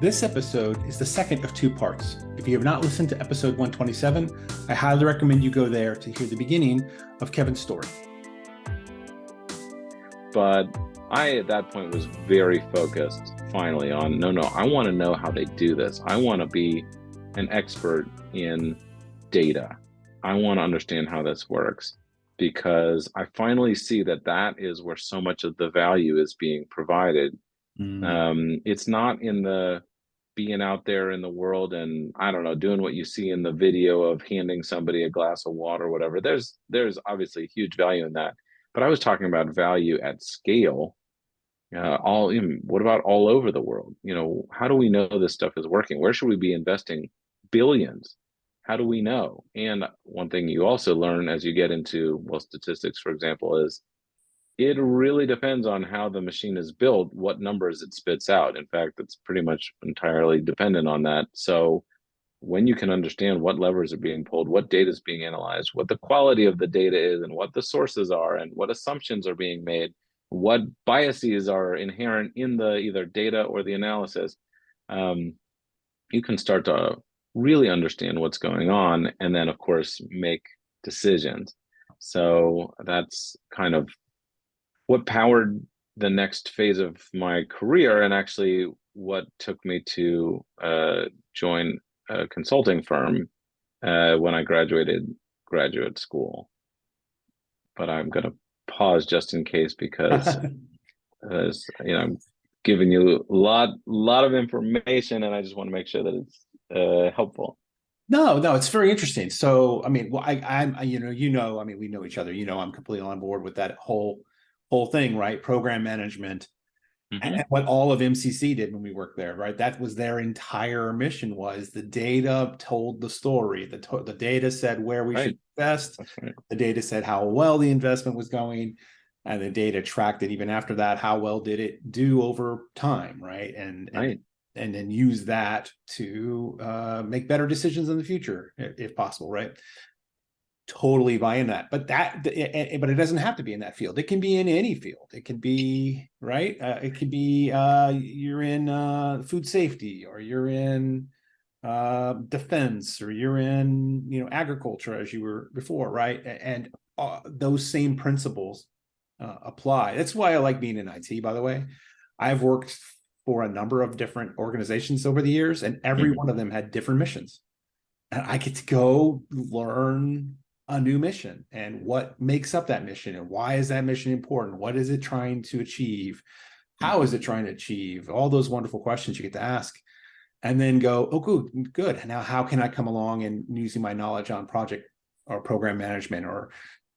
This episode is the second of two parts. If you have not listened to episode 127, I highly recommend you go there to hear the beginning of Kevin's story. But I, at that point, was very focused finally on, no, I want to know how they do this. I want to be an expert in data. I want to understand how this works, because I finally see that that is where so much of the value is being provided. It's not in the being out there in the world and, I don't know, doing what you see in the video of handing somebody a glass of water or whatever. There's obviously huge value in that. But I was talking about value at scale. What about all over the world? How do we know this stuff is working? Where should we be investing billions? How do we know? And one thing you also learn as you get into, well, statistics, for example, is it really depends on how the machine is built, what numbers it spits out. In fact, it's pretty much entirely dependent on that. So when you can understand what levers are being pulled, what data is being analyzed, what the quality of the data is, and what the sources are, and what assumptions are being made, what biases are inherent in the either data or the analysis, you can start to really understand what's going on, and then, of course, make decisions. So that's kind of what powered the next phase of my career, and actually what took me to join a consulting firm when I graduated graduate school. But I'm going to pause just in case, because I'm giving you a lot of information, and I just want to make sure that it's helpful. No, it's very interesting. So, I mean, well, I'm, I mean, we know each other. I'm completely on board with that whole thing, right? Program management. And what all of MCC did when we worked there, right? That was their entire mission. Was the data told the story. The data said where we should invest. Right. The data said how well the investment was going, and the data tracked it even after that. How well did it do over time, right? And then use that to make better decisions in the future, if possible, right? Totally buy in that, but it doesn't have to be in that field. It can be in any field. It can be right. It could be you're in food safety, or you're in defense, or you're in agriculture, as you were before, right? And those same principles apply. That's why I like being in IT. By the way, I've worked for a number of different organizations over the years, and every one of them had different missions, and I get to go learn a new mission and what makes up that mission, and why is that mission important? What is it trying to achieve? How is it trying to achieve? All those wonderful questions you get to ask, and then go, oh, good. Now, how can I come along and using my knowledge on project or program management, or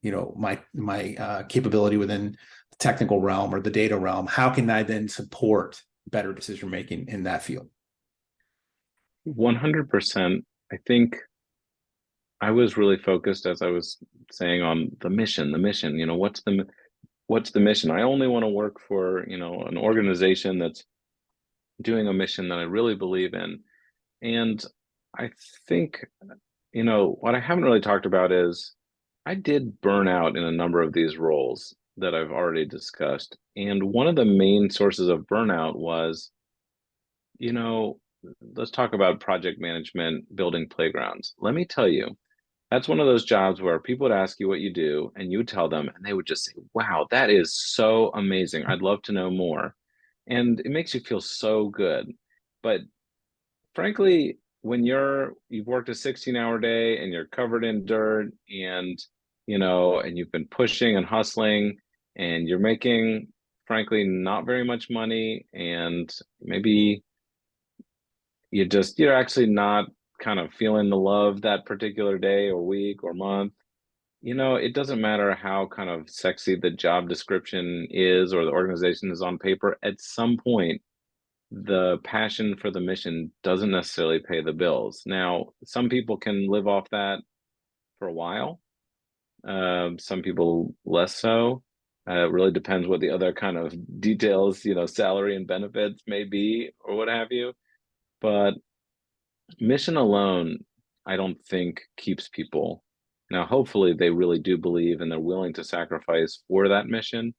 my capability within the technical realm or the data realm? How can I then support better decision making in that field? 100%. I think I was really focused, as I was saying, on the mission. What's the mission? I only want to work for, an organization that's doing a mission that I really believe in. And I think, what I haven't really talked about is I did burn out in a number of these roles that I've already discussed. And one of the main sources of burnout was, let's talk about project management, building playgrounds. Let me tell you, that's one of those jobs where people would ask you what you do, and you would tell them, and they would just say, wow, that is so amazing. I'd love to know more. And it makes you feel so good. But frankly, when you've worked a 16-hour day and you're covered in dirt, and and you've been pushing and hustling, and you're making, frankly, not very much money, and maybe you're actually not kind of feeling the love that particular day or week or month, it doesn't matter how kind of sexy the job description is or the organization is on paper. At some point, the passion for the mission doesn't necessarily pay the bills. Now, some people can live off that for a while. Some people less so. It really depends what the other kind of details, salary and benefits may be, or what have you. But mission alone, I don't think keeps people. Now, hopefully they really do believe and they're willing to sacrifice for that mission.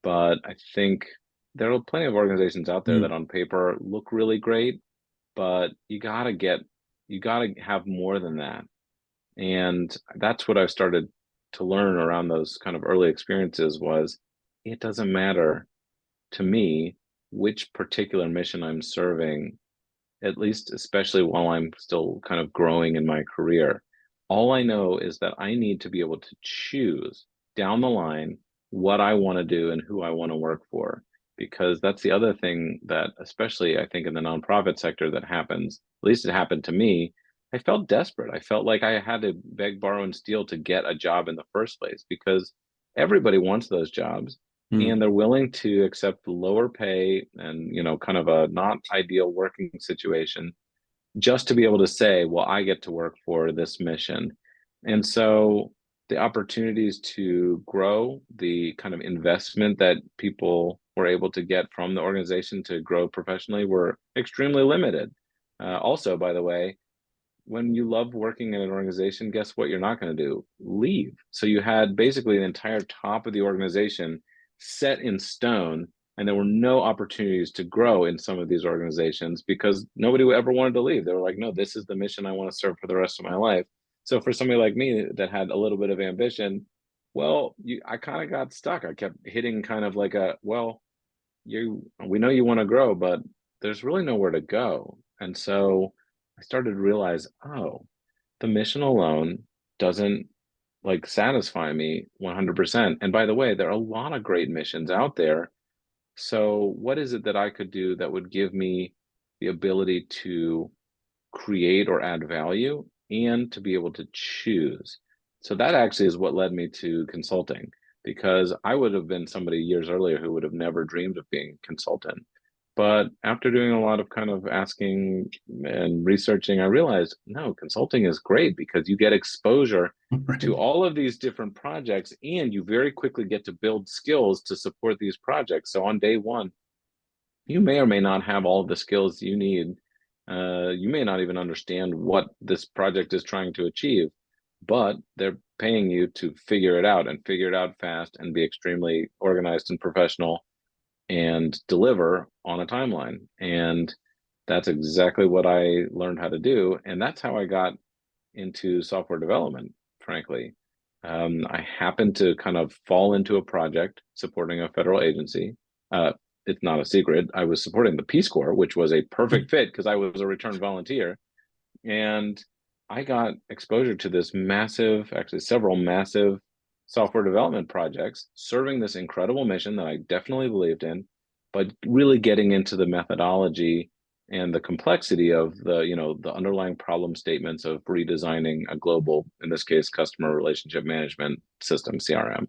But I think there are plenty of organizations out there that on paper look really great, but you gotta have more than that. And that's what I started to learn around those kind of early experiences was it doesn't matter to me which particular mission I'm serving, at least especially while I'm still kind of growing in my career. All I know is that I need to be able to choose down the line what I want to do and who I want to work for. Because that's the other thing that, especially I think in the nonprofit sector, that happens, at least it happened to me. I felt desperate. I felt like I had to beg, borrow, and steal to get a job in the first place because everybody wants those jobs Hmm. and they're willing to accept lower pay and kind of a not ideal working situation just to be able to say, well, I get to work for this mission. And so the opportunities to grow, the kind of investment that people were able to get from the organization to grow professionally were extremely limited. Also, by the way, when you love working in an organization, guess what you're not going to do? Leave. So you had basically the entire top of the organization set in stone, and there were no opportunities to grow in some of these organizations because nobody ever wanted to leave. They were like, no, this is the mission I want to serve for the rest of my life. So for somebody like me that had a little bit of ambition, well, I kind of got stuck. I kept hitting kind of like we know you want to grow, but there's really nowhere to go. And so I started to realize, oh, the mission alone doesn't like satisfy me 100%. And by the way, there are a lot of great missions out there. So what is it that I could do that would give me the ability to create or add value and to be able to choose? So that actually is what led me to consulting because I would have been somebody years earlier who would have never dreamed of being a consultant. But after doing a lot of kind of asking and researching, I realized no, consulting is great because you get exposure to Right. all of these different projects and you very quickly get to build skills to support these projects. So on day one, you may or may not have all of the skills you need. You may not even understand what this project is trying to achieve, but they're paying you to figure it out and figure it out fast and be extremely organized and professional and deliver on a timeline. And that's exactly what I learned how to do. And that's how I got into software development, frankly. I happened to kind of fall into a project supporting a federal agency. It's not a secret. I was supporting the Peace Corps, which was a perfect fit because I was a returned volunteer. And I got exposure to this massive, actually, several massive software development projects serving this incredible mission that I definitely believed in, but really getting into the methodology and the complexity of the underlying problem statements of redesigning a global, in this case, customer relationship management system, CRM.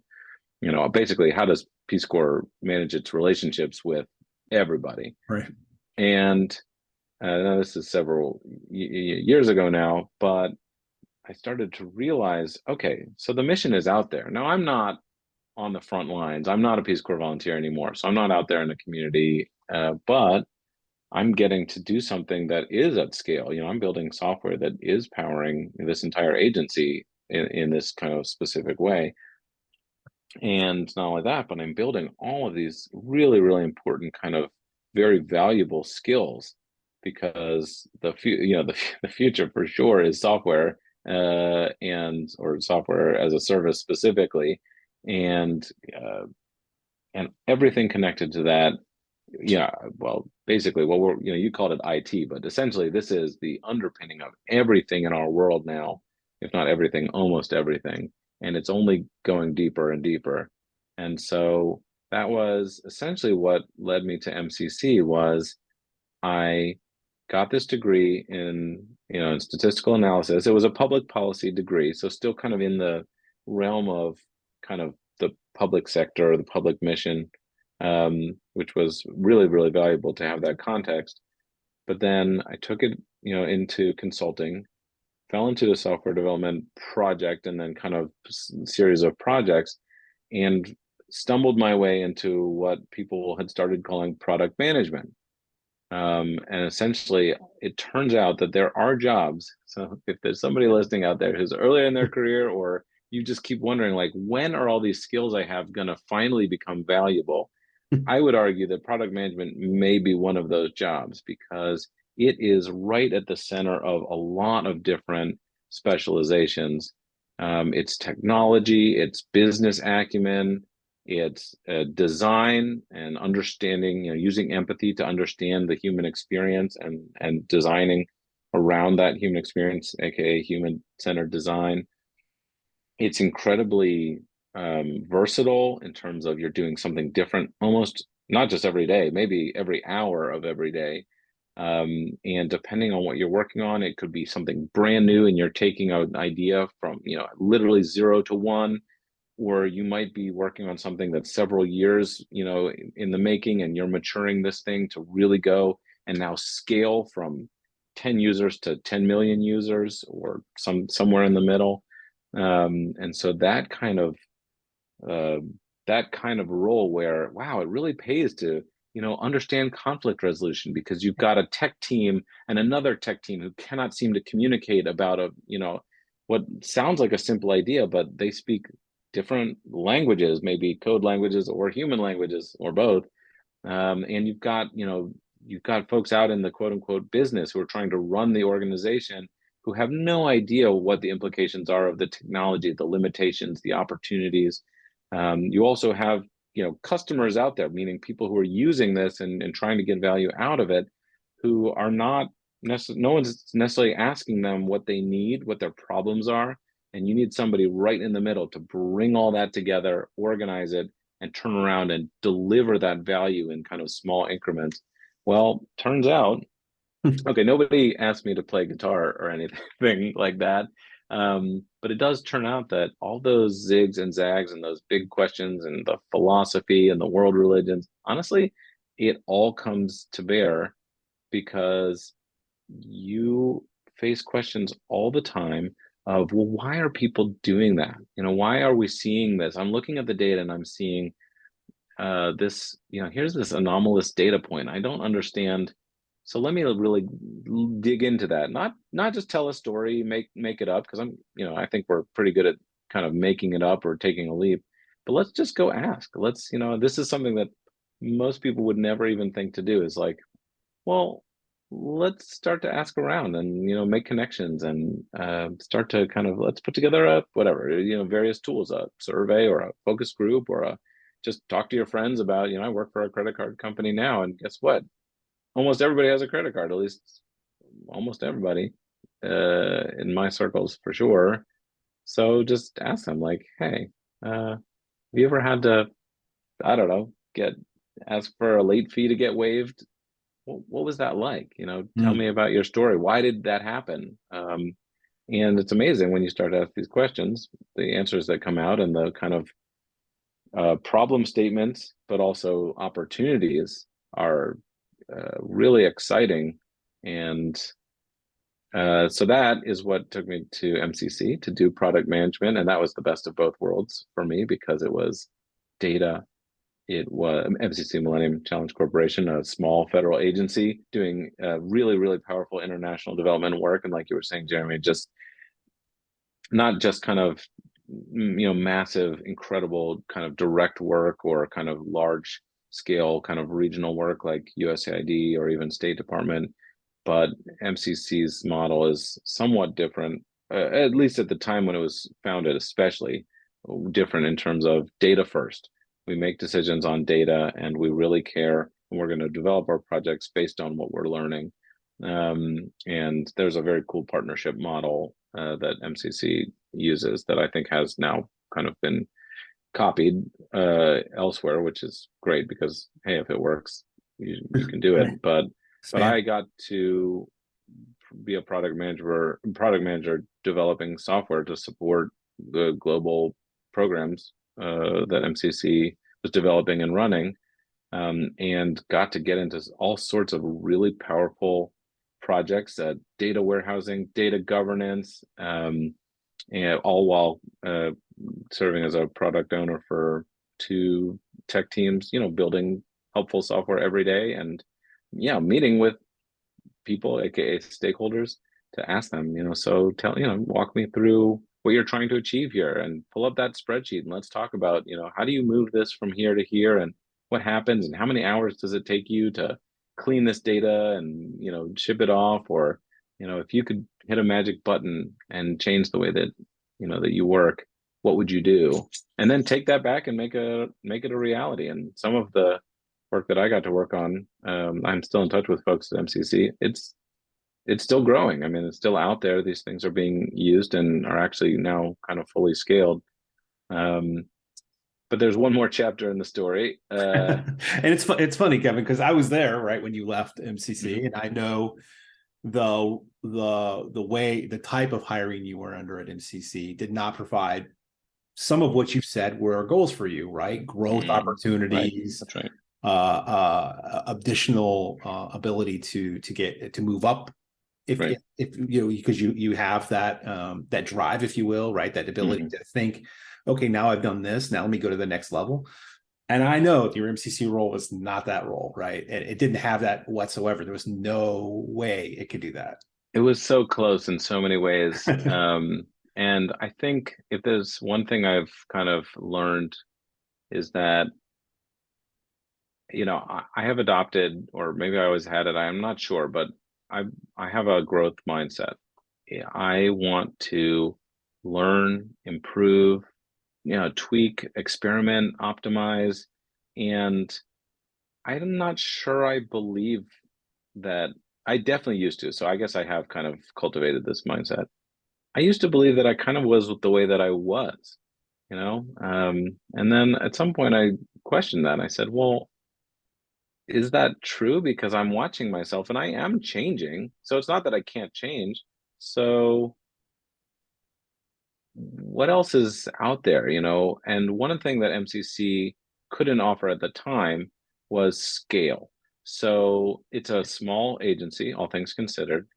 Basically, how does Peace Corps manage its relationships with everybody? Right. And now this is several years ago now, but I started to realize, okay, so the mission is out there. Now I'm not on the front lines. I'm not a Peace Corps volunteer anymore. So I'm not out there in the community, but I'm getting to do something that is at scale. I'm building software that is powering this entire agency in this kind of specific way. And not only that, but I'm building all of these really, really important kind of very valuable skills because the future for sure is software and or software as a service specifically, and uh, and everything connected to that. Yeah, well, basically, what you called it IT, but essentially, this is the underpinning of everything in our world now, if not everything, almost everything. And it's only going deeper and deeper. And so that was essentially what led me to MCC was I got this degree in statistical analysis. It was a public policy degree, so still kind of in the realm of kind of the public sector or the public mission, which was really, really valuable to have that context. But then I took it, into consulting, fell into the software development project and then kind of series of projects and stumbled my way into what people had started calling product management. And essentially, it turns out that there are jobs. So if there's somebody listening out there who's earlier in their career, or you just keep wondering, like, when are all these skills I have going to finally become valuable? I would argue that product management may be one of those jobs because it is right at the center of a lot of different specializations. It's technology, it's business acumen, it's design and understanding, using empathy to understand the human experience and designing around that human experience, aka human-centered design. It's incredibly versatile in terms of you're doing something different almost not just every day, maybe every hour of every day. And depending on what you're working on, it could be something brand new and you're taking an idea from, literally 0 to 1, or you might be working on something that's several years, in the making, and you're maturing this thing to really go and now scale from 10 users to 10 million users or somewhere in the middle. And so uh, that kind of role where, wow, it really pays to, understand conflict resolution, because you've got a tech team and another tech team who cannot seem to communicate about what sounds like a simple idea, but they speak different languages, maybe code languages or human languages or both. And you've got folks out in the quote unquote business who are trying to run the organization, who have no idea what the implications are of the technology, the limitations, the opportunities. You also have, customers out there, meaning people who are using this and trying to get value out of it, who are not no one's necessarily asking them what they need, what their problems are. And you need somebody right in the middle to bring all that together, organize it, and turn around and deliver that value in kind of small increments. Well, turns out, okay, nobody asked me to play guitar or anything like that. But it does turn out that all those zigs and zags and those big questions and the philosophy and the world religions, honestly, it all comes to bear because you face questions all the time of, well, why are people doing that? Why are we seeing this? I'm looking at the data and I'm seeing this, here's this anomalous data point. I don't understand. So let me really dig into that. Not just tell a story, make it up, because I think we're pretty good at kind of making it up or taking a leap. But let's just go ask. This is something that most people would never even think to do, is like, well, let's start to ask around and make connections and start to kind of, let's put together a whatever, various tools, a survey or a focus group or a just talk to your friends about, I work for a credit card company now, and guess what? Almost everybody has a credit card, at least almost everybody in my circles for sure. So just ask them like, hey, have you ever had to, I don't know, ask for a late fee to get waived? What was that like? Tell Mm. me about your story. Why did that happen? And it's amazing when you start to ask these questions, the answers that come out and the kind of problem statements, but also opportunities are really exciting. And so that is what took me to MCC to do product management. And that was the best of both worlds for me, because it was data. It was MCC, Millennium Challenge Corporation, a small federal agency doing really, really powerful international development work. And like you were saying, Jeremy, just not just kind of massive, incredible kind of direct work or kind of large scale kind of regional work like USAID or even State Department, but MCC's model is somewhat different, at least at the time when it was founded, especially different in terms of data first. We make decisions on data and we really care, and we're going to develop our projects based on what we're learning. And there's a very cool partnership model that MCC uses that I think has now kind of been copied elsewhere, which is great because, hey, if it works, you can do it. But I got to be a product manager developing software to support the global programs that MCC was developing and running, and got to get into all sorts of really powerful projects, data warehousing, data governance, and all while serving as a product owner for two tech teams, building helpful software every day, and yeah, meeting with people, aka stakeholders, to ask them, so walk me through what you're trying to achieve here, and pull up that spreadsheet and let's talk about, how do you move this from here to here, and what happens, and how many hours does it take you to clean this data and, ship it off, or, if you could hit a magic button and change the way that, that you work, what would you do? And then take that back and make it a reality. And some of the work that I got to work on, I'm still in touch with folks at MCC. It's still growing. I mean, it's still out there. These things are being used and are actually now kind of fully scaled. But there's one more chapter in the story. And it's funny, Kevin, because I was there right when you left MCC, and I know the type of hiring you were under at MCC did not provide some of what you said were goals for you, right? Growth opportunities, right. That's right. Additional ability to move up, if because you have that drive, if you will, right? That ability to think, okay, now I've done this, now let me go to the next level. And I know your MCC role was not that role, right? It didn't have that whatsoever. There was no way it could do that. It was so close in so many ways. And I think if there's one thing I've kind of learned is that, I have adopted, or maybe I always had it, I'm not sure, but I have a growth mindset. I want to learn, improve, tweak, experiment, optimize. And I'm not sure I believe that. I definitely used to. So I guess I have kind of cultivated this mindset. I used to believe that I kind of was the way that I was, and then at some point I questioned that. I said, well, is that true? Because I'm watching myself and I am changing. So it's not that I can't change. So what else is out there, And one thing that MCC couldn't offer at the time was scale. So it's a small agency, all things considered.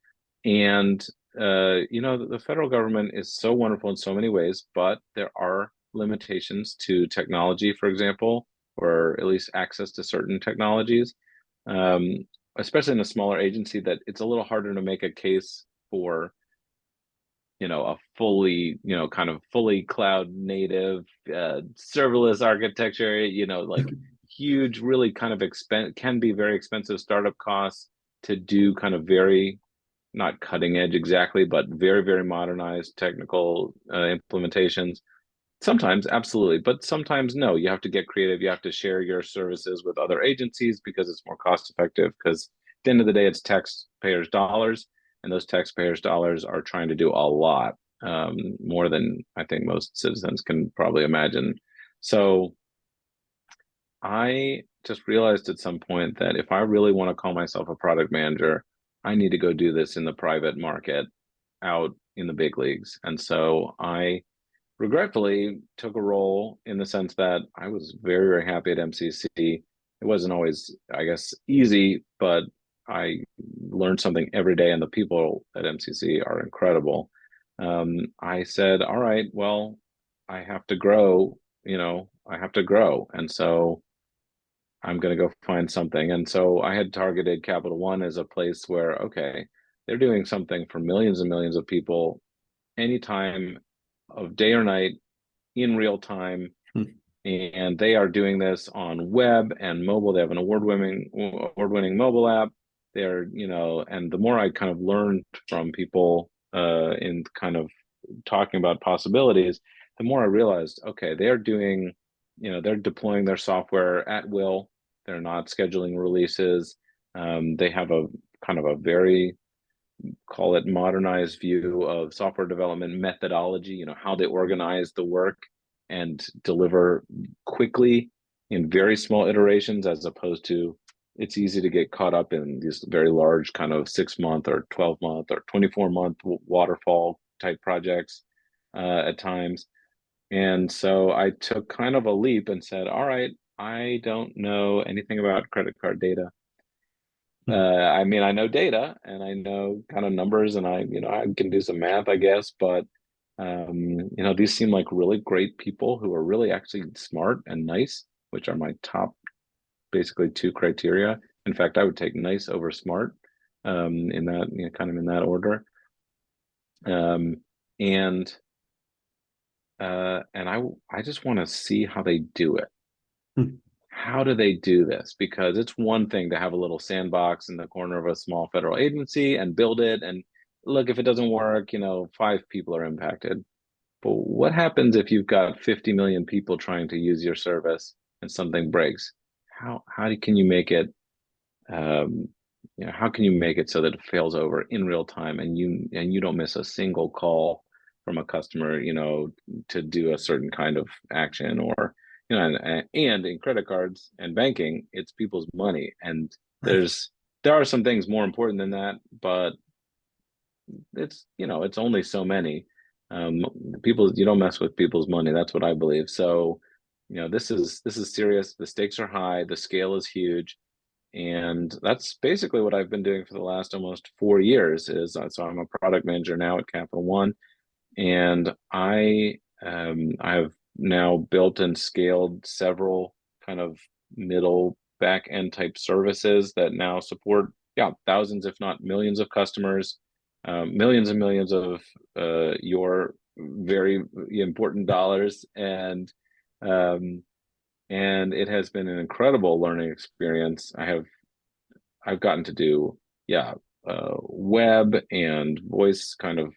And, the federal government is so wonderful in so many ways, but there are limitations to technology, for example, or at least access to certain technologies, especially in a smaller agency, that it's a little harder to make a case for a fully, kind of fully cloud native, serverless architecture, like huge, really kind of can be very expensive startup costs to do kind of very, not cutting edge exactly, but very, very modernized technical implementations. Sometimes, absolutely, but sometimes no. You have to get creative. You have to share your services with other agencies because it's more cost effective. Because at the end of the day, it's taxpayers' dollars, and those taxpayers' dollars are trying to do a lot, more than I think most citizens can probably imagine. So I just realized at some point that if I really want to call myself a product manager, I need to go do this in the private market, out in the big leagues. And so I regretfully took a role in the sense that I was very, very happy at MCC. It wasn't always, I guess, easy, but I learned something every day, and the people at MCC are incredible. I said, all right, well, I have to grow, I have to grow. And so I'm going to go find something. And so I had targeted Capital One as a place where, okay, they're doing something for millions and millions of people anytime of day or night, in real time. And they are doing this on web and mobile. They have an award-winning mobile app. They're, and the more I kind of learned from people in kind of talking about possibilities, the more I realized, okay, they're doing, they're deploying their software at will. They're not scheduling releases. They have a kind of a very, call it, modernized view of software development methodology, how they organize the work and deliver quickly in very small iterations, as opposed to, it's easy to get caught up in these very large kind of 6-month or 12-month or 24-month waterfall type projects at times. And so I took kind of a leap and said, all right, I don't know anything about credit card data. I mean, I know data and I know kind of numbers, and I can do some math, I guess, but these seem like really great people who are really actually smart and nice, which are my top, basically, 2 criteria. In fact, I would take nice over smart, in that, kind of in that order. And I just want to see how they do it. how do they do this? Because it's one thing to have a little sandbox in the corner of a small federal agency and build it. And look, if it doesn't work, 5 people are impacted. But what happens if you've got 50 million people trying to use your service and something breaks? Can you make it how can you make it so that it fails over in real time and you don't miss a single call from a customer, to do a certain kind of action, or and in credit cards and banking, it's people's money, and Right. there are some things more important than that, but it's only so many. People, you don't mess with people's money. That's what I believe. So, this is serious. The stakes are high. The scale is huge, and that's basically what I've been doing for the last almost 4 years. So I'm a product manager now at Capital One, and I have now built and scaled several kind of middle back end type services that now support, yeah, thousands if not millions of customers, millions and millions of your very important dollars, um, and it has been an incredible learning experience. I've gotten to do, yeah, web and voice kind of,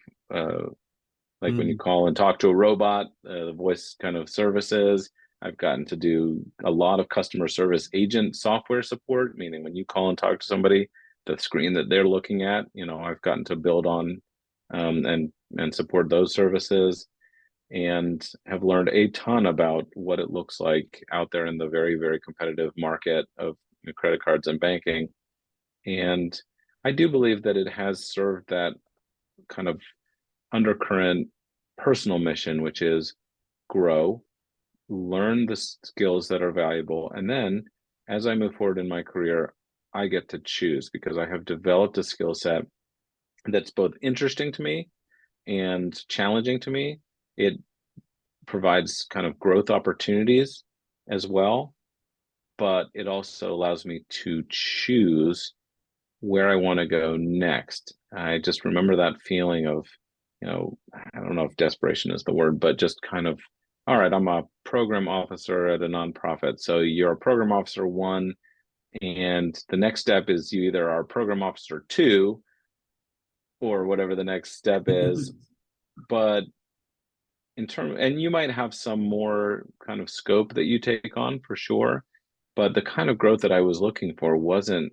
like when you Mm. call and talk to a robot, the voice kind of services. I've gotten to do a lot of customer service agent software support, meaning when you call and talk to somebody, the screen that they're looking at, I've gotten to build on, and support those services, and have learned a ton about what it looks like out there in the very, very competitive market of credit cards and banking. And I do believe that it has served that kind of undercurrent personal mission, which is grow, learn the skills that are valuable. And then as I move forward in my career, I get to choose, because I have developed a skill set that's both interesting to me and challenging to me. It provides kind of growth opportunities as well, but it also allows me to choose where I want to go next. I just remember that feeling of, I don't know if desperation is the word, but just kind of, all right, I'm a program officer at a nonprofit. So you're a program officer one, and the next step is you either are program officer two or whatever the next step is. But and you might have some more kind of scope that you take on for sure. But the kind of growth that I was looking for wasn't,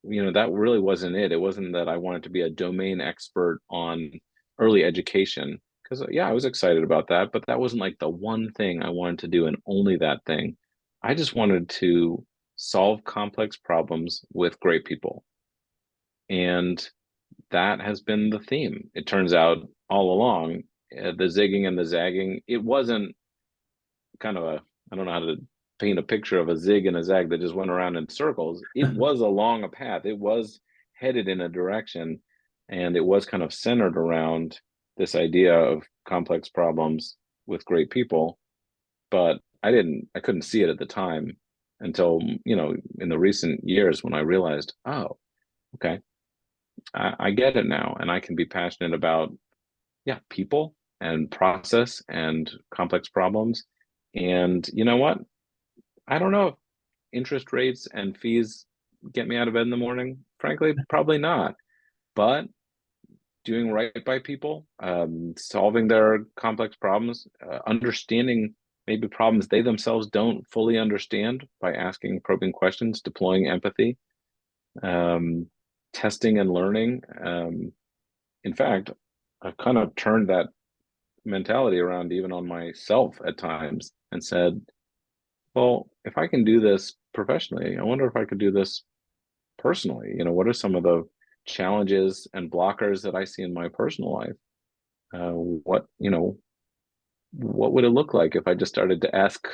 that really wasn't it. It wasn't that I wanted to be a domain expert on early education, because yeah, I was excited about that, but that wasn't like the one thing I wanted to do and only that thing. I just wanted to solve complex problems with great people. And that has been the theme. It turns out all along, the zigging and the zagging, it wasn't kind of I don't know how to paint a picture of a zig and a zag that just went around in circles. It was along a path. It was headed in a direction, and it was kind of centered around this idea of complex problems with great people. But I couldn't see it at the time until, in the recent years when I realized, oh, okay, I get it now, and I can be passionate about, yeah, people and process and complex problems. And you know what? I don't know if interest rates and fees get me out of bed in the morning. Frankly, probably not. But doing right by people, solving their complex problems, understanding maybe problems they themselves don't fully understand by asking probing questions, deploying empathy, um, testing and learning. In fact, I've kind of turned that mentality around even on myself at times and said, well, if I can do this professionally, I wonder if I could do this personally. What are some of the challenges and blockers that I see in my personal life? What would it look like if I just started to ask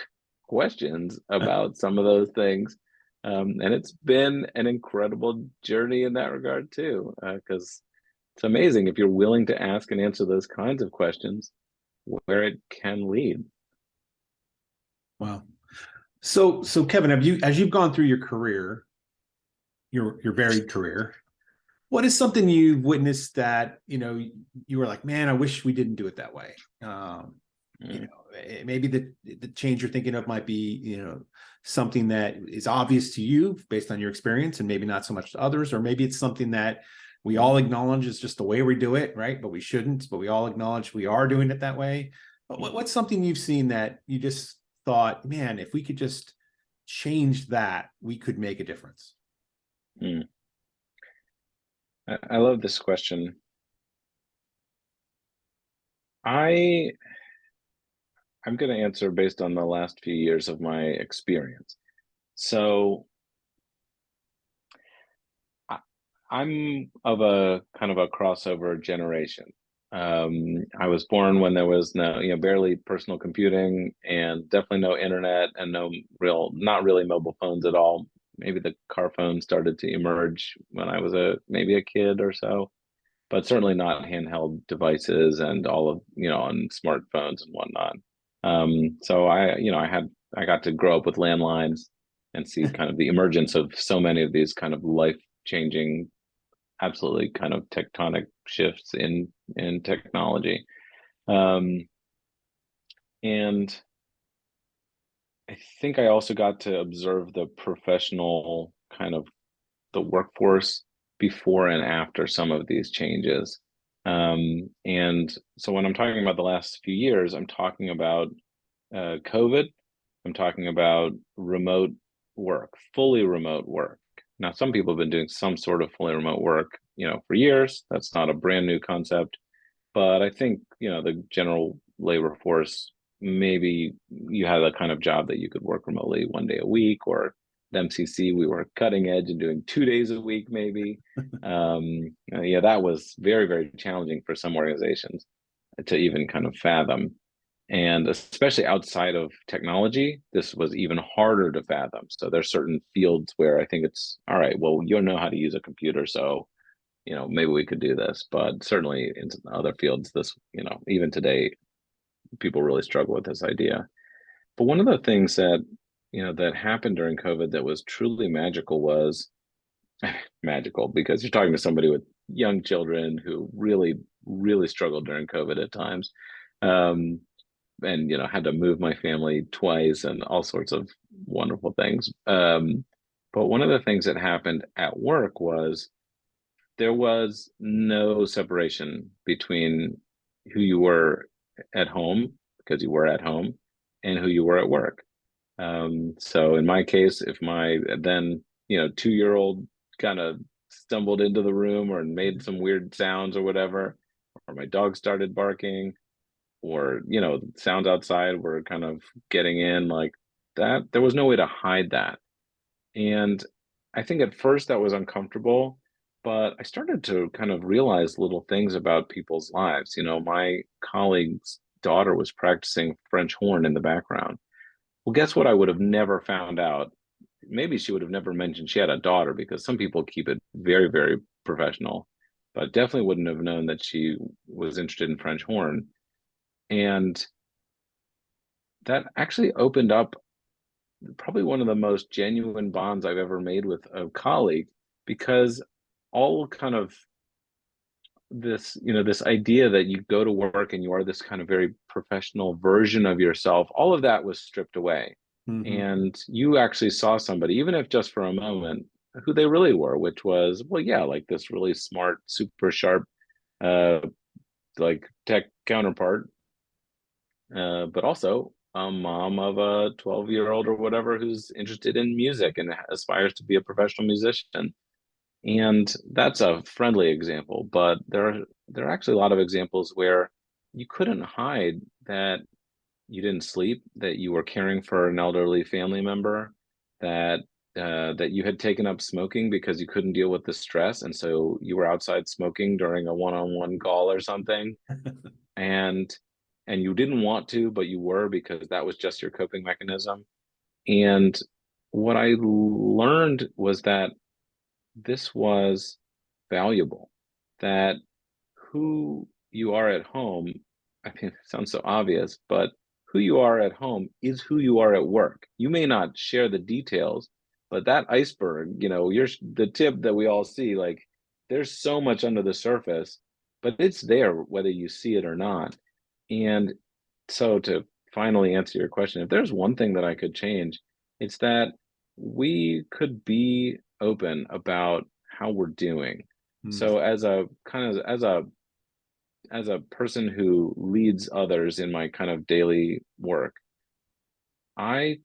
questions about some of those things? And it's been an incredible journey in that regard too, because it's amazing if you're willing to ask and answer those kinds of questions, where it can lead. Wow. So Kevin, as you've gone through your career, your varied career, what is something you've witnessed that you were like, man, I wish we didn't do it that way? you know, maybe the change you're thinking of might be, you know, something that is obvious to you based on your experience and maybe not so much to others, or maybe it's something that we all acknowledge is just the way we do it, right? But we shouldn't, but we all acknowledge we are doing it that way. But what's something you've seen that you just thought, man, if we could just change that, we could make a difference? I love this question. I'm going to answer based on the last few years of my experience. So I'm of a kind of a crossover generation. I was born when there was no, you know, barely personal computing and definitely no internet and not really mobile phones at all. Maybe the car phone started to emerge when I was maybe a kid or so, but certainly not handheld devices and all of, you know, on smartphones and whatnot. So I got to grow up with landlines and see kind of the emergence of so many of these kind of life-changing, absolutely kind of tectonic shifts in technology. And I think I also got to observe the professional kind of the workforce before and after some of these changes. And so when I'm talking about the last few years, I'm talking about COVID. I'm talking about remote work, fully remote work. Now, some people have been doing some sort of fully remote work, you know, for years. That's not a brand new concept, but I think, you know, the general labor force, maybe you had a kind of job that you could work remotely 1 day a week, or at MCC, we were cutting edge and doing 2 days a week, maybe. Yeah, that was very, very challenging for some organizations to even kind of fathom. And especially outside of technology, this was even harder to fathom. So there's certain fields where I think it's all right, well, you know how to use a computer, so you know, maybe we could do this. But certainly in other fields, this, you know, even today, people really struggle with this idea. But one of the things that, you know, that happened during COVID that was truly magical was magical because you're talking to somebody with young children who really, really struggled during COVID at times. And, you know, had to move my family twice and all sorts of wonderful things. But one of the things that happened at work was there was no separation between who you were at home because you were at home and who you were at work. So in my case, if my then, you know, 2-year-old kind of stumbled into the room or made some weird sounds or whatever, or my dog started barking, or, you know, sounds outside were kind of getting in like that, there was no way to hide that. And I think at first that was uncomfortable, but I started to kind of realize little things about people's lives. You know, my colleague's daughter was practicing French horn in the background. Well, guess what? I would have never found out. Maybe she would have never mentioned she had a daughter because some people keep it very, very professional, but definitely wouldn't have known that she was interested in French horn. And that actually opened up probably one of the most genuine bonds I've ever made with a colleague because all kind of this, you know, this idea that you go to work and you are this kind of very professional version of yourself, all of that was stripped away. Mm-hmm. And you actually saw somebody, even if just for a moment, who they really were, which was, well, yeah, like this really smart, super sharp, uh, like tech counterpart, but also a mom of a 12-year-old or whatever who's interested in music and aspires to be a professional musician. And that's a friendly example, but there are actually a lot of examples where you couldn't hide that you didn't sleep, that you were caring for an elderly family member, that that you had taken up smoking because you couldn't deal with the stress, and so you were outside smoking during a one-on-one call or something, and you didn't want to, but you were because that was just your coping mechanism. And what I learned was that this was valuable, that who you are at home, I mean, it sounds so obvious, but who you are at home is who you are at work. You may not share the details, but that iceberg, you know, you're the tip that we all see, like there's so much under the surface, but it's there whether you see it or not. And So to finally answer your question, if there's one thing that I could change, it's that we could be open about how we're doing. Mm. So as a kind of as a person who leads others in my kind of daily work, I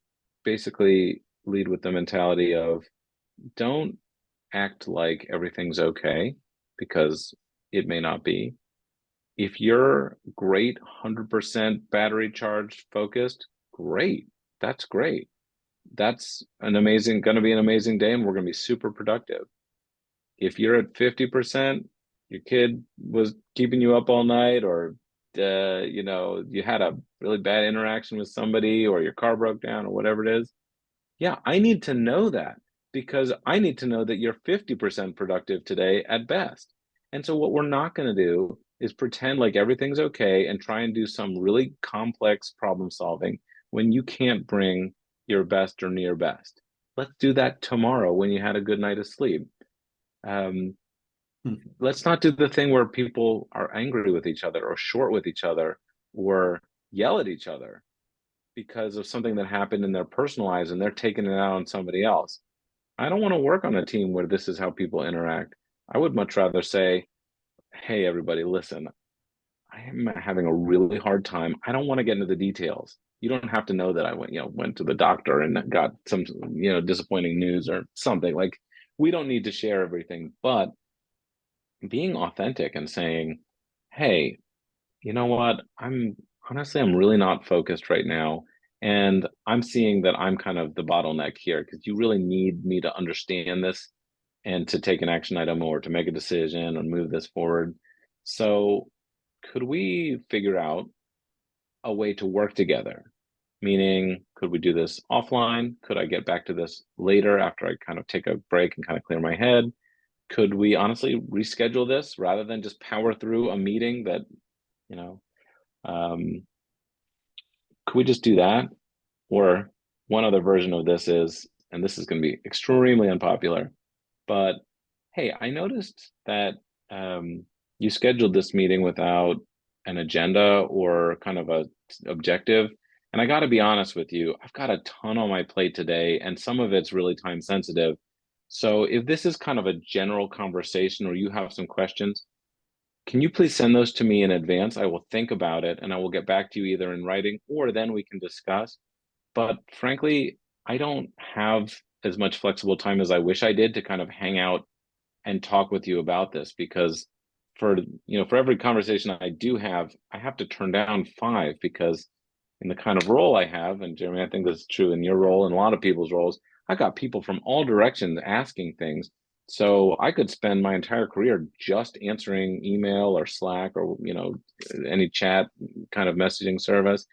basically lead with the mentality of don't act like everything's okay because it may not be. If you're great, 100% battery charged, focused, great. That's great. That's going to be an amazing day, and we're going to be super productive. If you're at 50%, your kid was keeping you up all night, or you had a really bad interaction with somebody, or your car broke down, or whatever it is. Yeah, I need to know that because I need to know that you're 50% productive today at best. And so, what we're not going to do is pretend like everything's okay and try and do some really complex problem solving when you can't bring your best or near best. Let's do that tomorrow when you had a good night of sleep. Um, let's not do the thing where people are angry with each other or short with each other or yell at each other because of something that happened in their personal lives and they're taking it out on somebody else. I don't want to work on a team where this is how people interact. I would much rather say, hey, everybody, listen, I am having a really hard time. I don't want to get into the details. You don't have to know that I went to the doctor and got some, disappointing news or something. Like, we don't need to share everything, but being authentic and saying, hey, you know what? I'm really not focused right now. And I'm seeing that I'm kind of the bottleneck here because you really need me to understand this and to take an action item or to make a decision and move this forward. So, could we figure out a way to work together? Meaning, could we do this offline? Could I get back to this later after I kind of take a break and kind of clear my head? Could we honestly reschedule this rather than just power through a meeting that, you know, um, could we just do that? Or one other version of this is, and this is going to be extremely unpopular, but hey, I noticed that you scheduled this meeting without an agenda or kind of a objective. And I got to be honest with you, I've got a ton on my plate today, and some of it's really time sensitive. So if this is kind of a general conversation or you have some questions, can you please send those to me in advance? I will think about it and I will get back to you either in writing or then we can discuss. But frankly, I don't have as much flexible time as I wish I did to kind of hang out and talk with you about this because for every conversation I do have, I have to turn down five because in the kind of role I have, and Jeremy, I think this is true in your role and a lot of people's roles, I got people from all directions asking things. So I could spend my entire career just answering email or Slack or any chat kind of messaging service.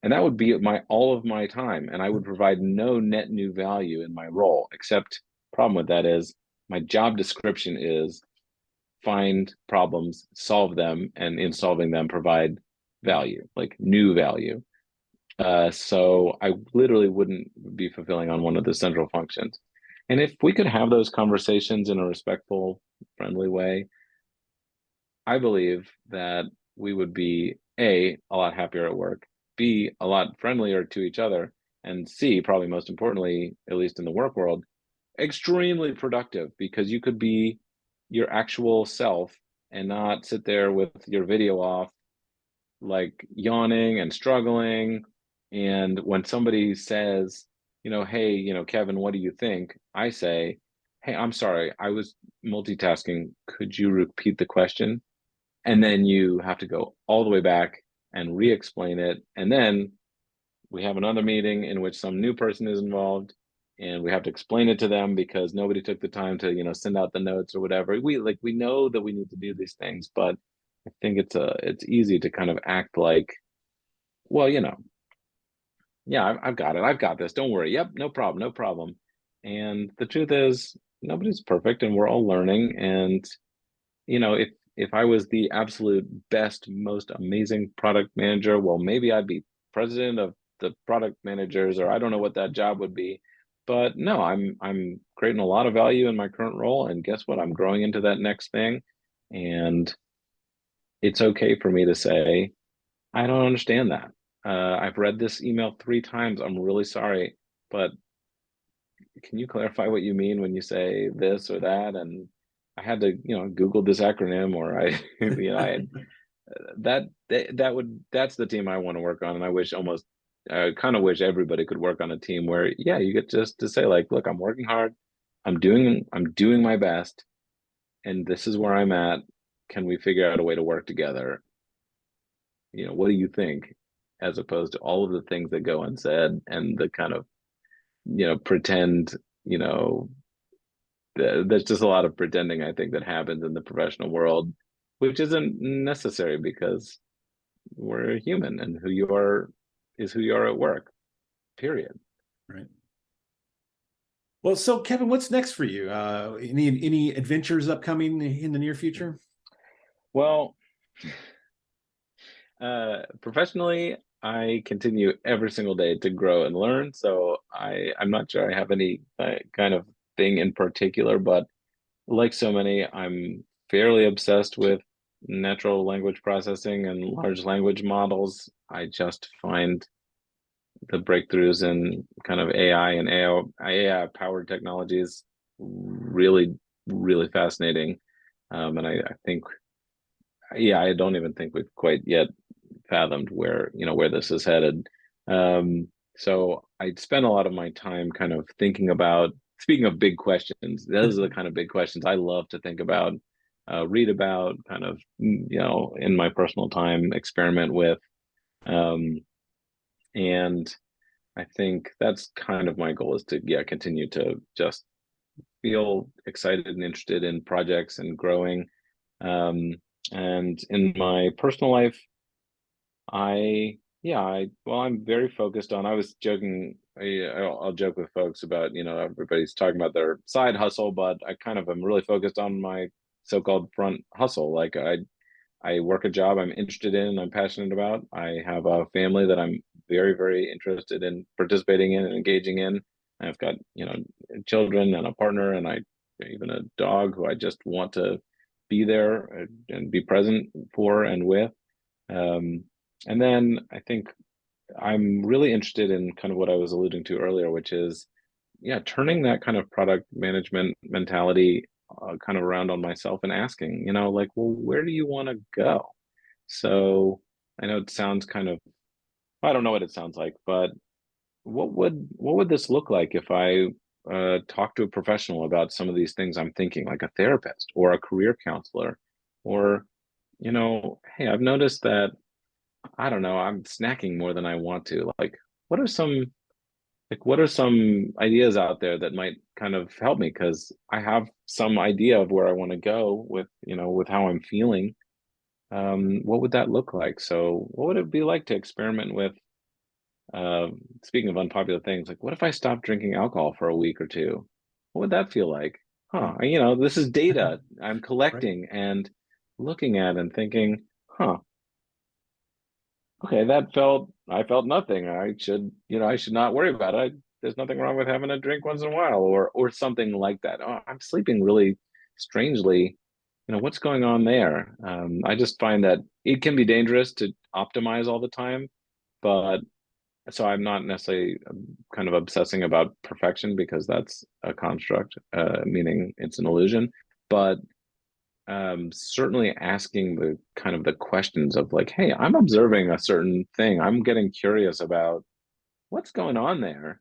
And that would be my all of my time. And I would provide no net new value in my role, except problem with that is my job description is find problems, solve them, and in solving them, provide value, like new value. So I literally wouldn't be fulfilling on one of the central functions. And if we could have those conversations in a respectful, friendly way, I believe that we would be a lot happier at work, B, a lot friendlier to each other, and C, probably most importantly, at least in the work world, extremely productive because you could be your actual self and not sit there with your video off, like yawning and struggling. And when somebody says, hey, Kevin, what do you think? I say, hey, I'm sorry, I was multitasking. Could you repeat the question? And then you have to go all the way back and re-explain it. And then we have another meeting in which some new person is involved and we have to explain it to them because nobody took the time to send out the notes or whatever. We know that we need to do these things, but I think it's easy to kind of act like, well, yeah, I've got it, I've got this, don't worry, yep, no problem, no problem. And the truth is nobody's perfect and we're all learning. And if I was the absolute best, most amazing product manager, well, maybe I'd be president of the product managers, or I don't know what that job would be. But no, I'm creating a lot of value in my current role, and guess what? I'm growing into that next thing, and it's okay for me to say, I don't understand that. I've read this email 3 times. I'm really sorry, but can you clarify what you mean when you say this or that? And I had to, Google this acronym, or that's the team I want to work on. And I kind of wish everybody could work on a team where, yeah, you get just to say like, look, I'm working hard, I'm doing my best, and this is where I'm at. Can we figure out a way to work together? What do you think? As opposed to all of the things that go unsaid and the kind of, pretend, you know, there's just a lot of pretending, I think, that happens in the professional world, which isn't necessary because we're human, and who you are is who you are at work, period. Right. Well, so Kevin, what's next for you? Any adventures upcoming in the near future? Well, professionally, I continue every single day to grow and learn. So I'm not sure I have any kind of thing in particular, but like so many, I'm fairly obsessed with natural language processing and large language models. I just find the breakthroughs in kind of AI and AI powered technologies really, really fascinating. And I think, yeah, I don't even think we've quite yet fathomed where this is headed. So I spend a lot of my time kind of thinking about, speaking of big questions, those are the kind of big questions I love to think about, read about, kind of, in my personal time, experiment with. Um, and I think that's kind of my goal, is to, yeah, continue to just feel excited and interested in projects and growing. Um, and in my personal life, well, I'm very focused on, I was joking, I'll joke with folks about, everybody's talking about their side hustle, but I kind of am really focused on my so-called front hustle. Like I work a job I'm interested in, I'm passionate about. I have a family that I'm very, very interested in participating in and engaging in. I've got, children and a partner, and I even a dog who I just want to be there and be present for and with. Um, and then I think I'm really interested in kind of what I was alluding to earlier, which is, yeah, turning that kind of product management mentality kind of around on myself and asking, like, well, where do you want to go? So I know it sounds kind of, I don't know what it sounds like, but what would this look like if I talk to a professional about some of these things I'm thinking, like a therapist or a career counselor, or, hey, I've noticed that, I don't know, I'm snacking more than I want to. What are some what are some ideas out there that might kind of help me? Because I have some idea of where I want to go with, with how I'm feeling. What would that look like? So what would it be like to experiment with, uh, speaking of unpopular things, like what if I stopped drinking alcohol for a week or two? What would that feel like? Huh, this is data I'm Right. collecting and looking at and thinking, huh, okay, I felt nothing. I should not worry about it. There's nothing wrong with having a drink once in a while, or something like that. Oh, I'm sleeping really strangely. What's going on there? I just find that it can be dangerous to optimize all the time, but so I'm not necessarily kind of obsessing about perfection, because that's a construct, meaning it's an illusion. But certainly asking the kind of the questions of like, hey, I'm observing a certain thing, I'm getting curious about what's going on there.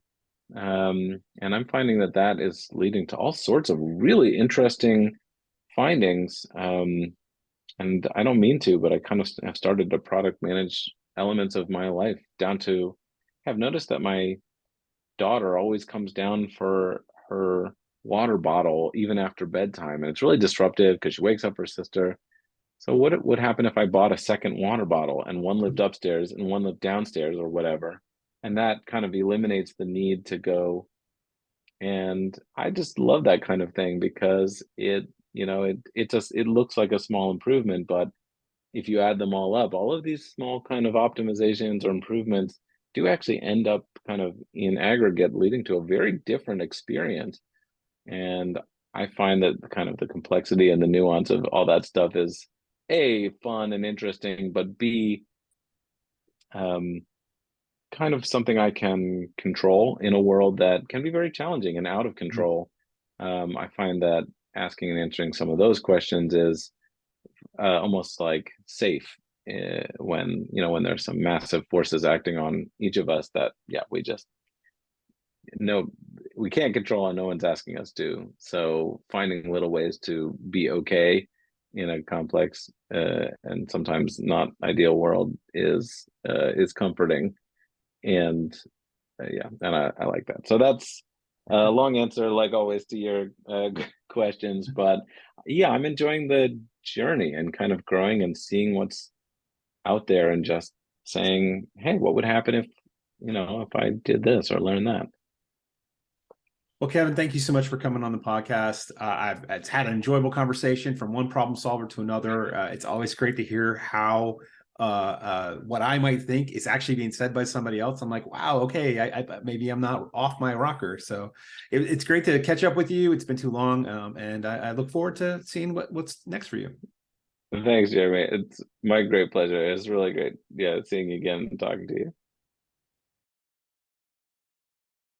And I'm finding that that is leading to all sorts of really interesting findings. And I don't mean to, but I kind of have started to product manage elements of my life down to, have noticed that my daughter always comes down for her water bottle even after bedtime, and it's really disruptive because she wakes up her sister. So what would happen if I bought a second water bottle, and one lived upstairs and one lived downstairs or whatever? And that kind of eliminates the need to go. And I just love that kind of thing, because it looks like a small improvement, but if you add them all up, all of these small kind of optimizations or improvements do actually end up kind of in aggregate leading to a very different experience. And I find that kind of the complexity and the nuance of all that stuff is A, fun and interesting, but B, kind of something I can control in a world that can be very challenging and out of Mhm. control. I find that asking and answering some of those questions is almost like safe when when there's some massive forces acting on each of us that we just no we can't control and no one's asking us to. So finding little ways to be okay in a complex and sometimes not ideal world is comforting. And and I like that. So that's a long answer, like always, to your questions. But yeah, I'm enjoying the journey and kind of growing and seeing what's out there and just saying, hey, what would happen if, if I did this or learned that? Well, Kevin, thank you so much for coming on the podcast. It's had an enjoyable conversation from one problem solver to another. It's always great to hear how what I might think is actually being said by somebody else. I'm like, wow, okay, maybe I'm not off my rocker. So it's great to catch up with you. It's been too long, and I look forward to seeing what's next for you. Thanks, Jeremy. It's my great pleasure. It's really great, seeing you again and talking to you.